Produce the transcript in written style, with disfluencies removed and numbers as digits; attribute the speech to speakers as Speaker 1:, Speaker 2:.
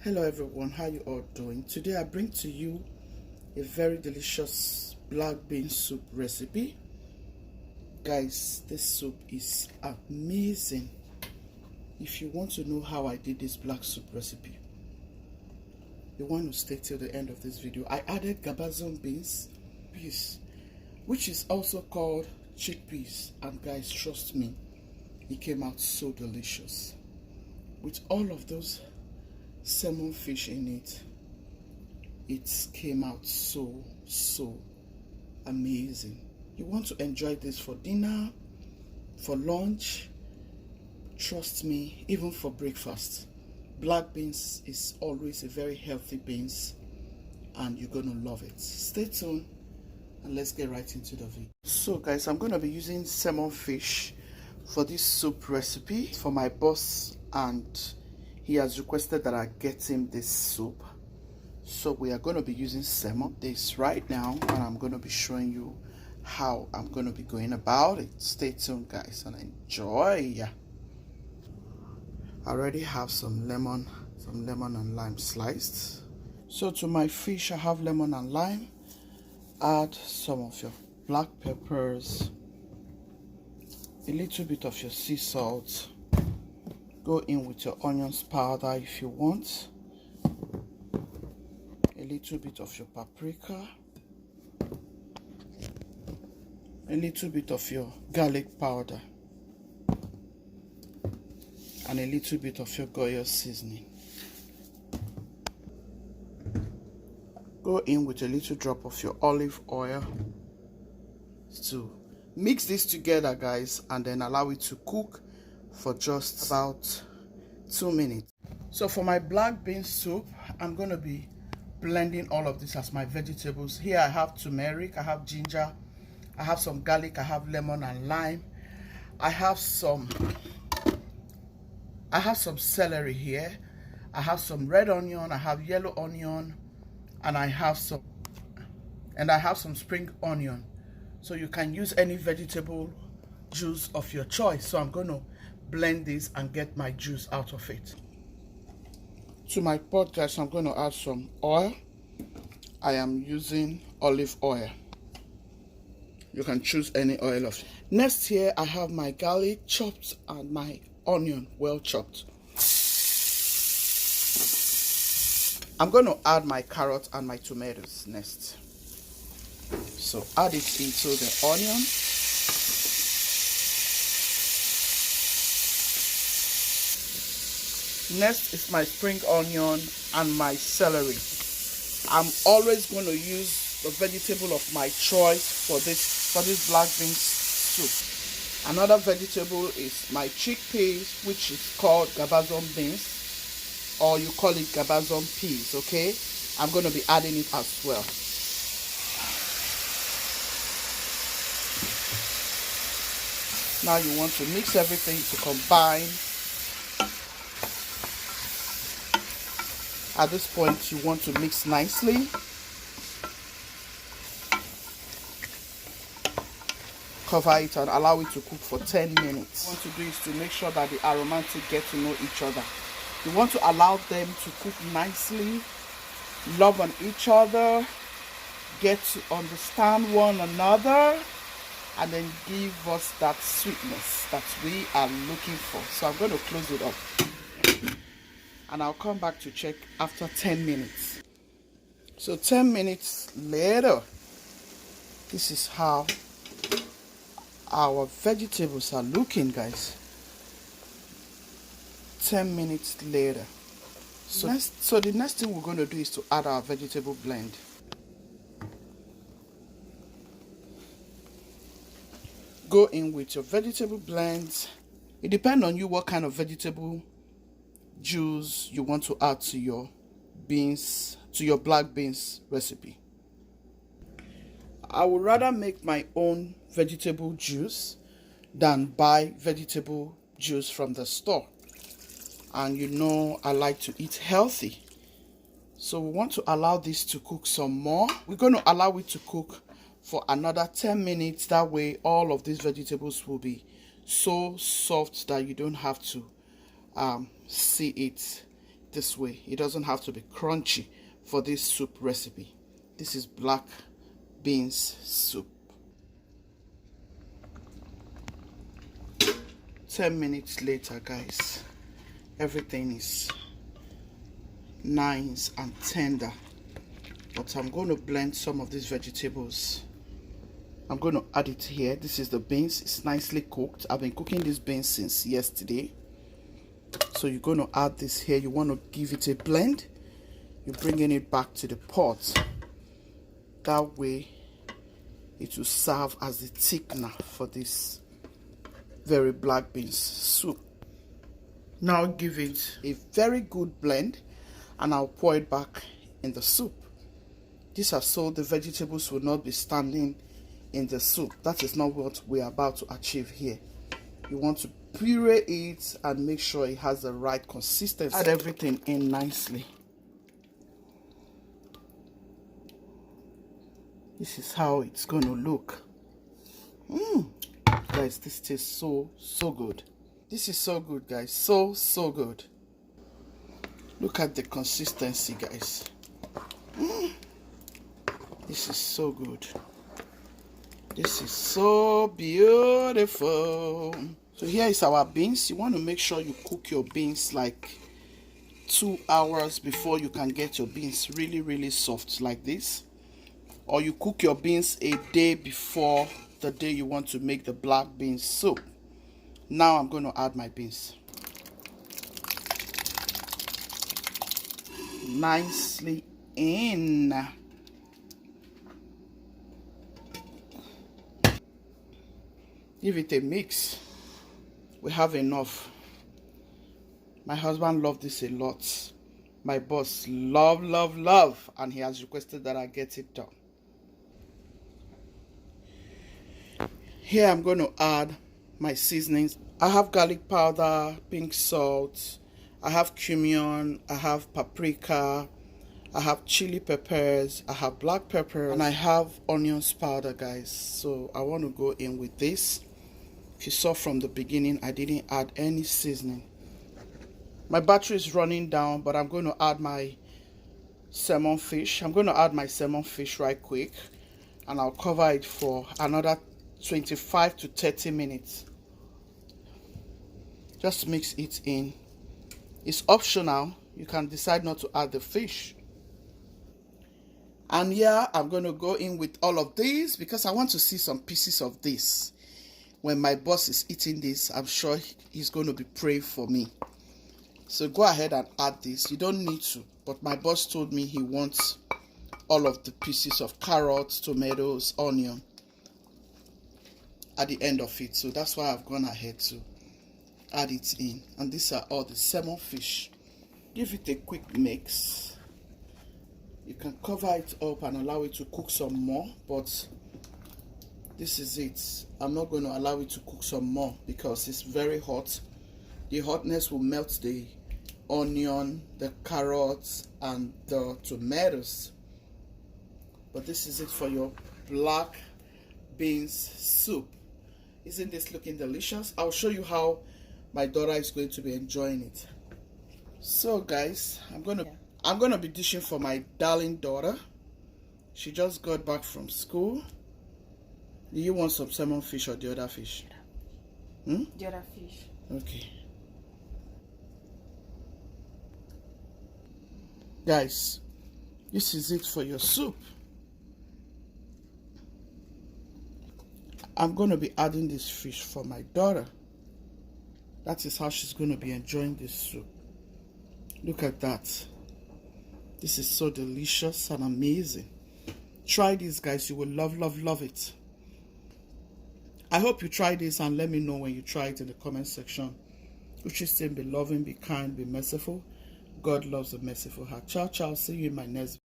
Speaker 1: Hello everyone, how you all doing? Today I bring to you a very delicious black bean soup recipe. Guys, this soup is amazing. If you want to know how I did this black soup recipe, you want to stay till the end of this video. I added gabazon beans, which is also called chickpeas, and guys, trust me, it came out so delicious. With all of those salmon fish in it, it came out so amazing. You want to enjoy this for dinner, for lunch, trust me, even for breakfast. Black beans is always a very healthy beans and you're gonna love it. Stay tuned and let's get right into the video. So guys, I'm gonna be using salmon fish for this soup recipe for my boss, and he has requested that I get him this soup. So we are going to be using salmon this right now, and I'm going to be showing you how I'm going to be going about it. Stay tuned guys and enjoy. I already have some lemon and lime sliced. So to my fish I have lemon and lime. Add some of your black peppers, a little bit of your sea salt. Go in with your onions powder if you want, a little bit of your paprika, a little bit of your garlic powder, and a little bit of your Goya seasoning. Go in with a little drop of your olive oil to mix this together guys, and then allow it to cook for just about 2 minutes. So for my black bean soup, I'm going to be blending all of this as my vegetables. Here I have turmeric, I have ginger, I have some garlic, I have lemon and lime, I have some celery here, I have some red onion, I have yellow onion, and I have some spring onion. So you can use any vegetable juice of your choice. So I'm going to blend this and get my juice out of it. To my pot guys, I'm going to add some oil. I am using olive oil. You can choose any oil of it. Next here I have my garlic chopped and my onion well chopped. I'm going to add my carrot and my tomatoes next. So add it into the onion. Next is my spring onion and my celery. I'm always going to use the vegetable of my choice for this black bean soup. Another vegetable is my chickpeas, which is called gabazon beans, or you call it gabazon peas, okay? I'm going to be adding it as well. Now you want to mix everything to combine. At this point, you want to mix nicely. Cover it and allow it to cook for 10 minutes. What you want to do is to make sure that the aromatic get to know each other. You want to allow them to cook nicely, love on each other, get to understand one another, and then give us that sweetness that we are looking for. So I'm going to close it up. And I'll come back to check after 10 minutes. So 10 minutes later, this is how our vegetables are looking, guys. 10 minutes later. So the next thing we're going to do is to add our vegetable blend. Go in with your vegetable blends. It depends on you what kind of vegetable juice you want to add to your beans, to your black beans recipe. I would rather make my own vegetable juice than buy vegetable juice from the store. And you know I like to eat healthy. So we want to allow this to cook some more. We're going to allow it to cook for another 10 minutes. That way all of these vegetables will be so soft that you don't have to see it this way. It doesn't have to be crunchy for this soup recipe. This is black beans soup. 10 minutes later, guys, everything is nice and tender. But I'm going to blend some of these vegetables. I'm going to add it here. This is the beans. It's nicely cooked. I've been cooking these beans since yesterday. So you're going to add this here. You want to give it a blend. You're bringing it back to the pot. That way it will serve as the thickener for this very black beans soup. Now give it a very good blend and I'll pour it back in the soup. These are so the vegetables will not be standing in the soup. That is not what we're about to achieve here. You want to puree it and make sure it has the right consistency. Add everything in nicely. This is how it's going to look. Guys, this tastes so good. This is so good, guys. So good. Look at the consistency, guys. This is so good. This is so beautiful. So here is our beans. You want to make sure you cook your beans like 2 hours before you can get your beans really soft like this. Or you cook your beans a day before the day you want to make the black beans soup. Now I'm going to add my beans. Nicely in. Give it a mix. We have enough. My husband loved this a lot. My boss love, and he has requested that I get it done. Here I'm going to add my seasonings. I have garlic powder, pink salt, I have cumin, I have paprika, I have chili peppers, I have black pepper, and I have onions powder, guys. So I want to go in with this. If you saw from the beginning, I didn't add any seasoning. My battery is running down, but I'm going to add my salmon fish. I'm going to add my salmon fish right quick, and I'll cover it for another 25 to 30 minutes. Just mix it in. It's optional. You can decide not to add the fish. And yeah, I'm going to go in with all of these because I want to see some pieces of this. When my boss is eating this, I'm sure he's going to be praying for me. So go ahead and add this. You don't need to, but my boss told me he wants all of the pieces of carrots, tomatoes, onion at the end of it. So that's why I've gone ahead to add it in. And these are all the salmon fish. Give it a quick mix. You can cover it up and allow it to cook some more, but this is it. I'm not going to allow it to cook some more because it's very hot. The hotness will melt the onion, the carrots, and the tomatoes. But this is it for your black beans soup. Isn't this looking delicious? I'll show you how my daughter is going to be enjoying it. So guys, I'm gonna be dishing for my darling daughter. She just got back from school. Do you want some salmon fish or the other fish? The
Speaker 2: other fish.
Speaker 1: Okay. Guys, this is it for your soup. I'm going to be adding this fish for my daughter. That is how she's going to be enjoying this soup. Look at that. This is so delicious and amazing. Try this, guys. You will love it. I hope you try this and let me know when you try it in the comment section. Which is saying be loving, be kind, be merciful. God loves a merciful heart. Ciao, ciao. See you in my next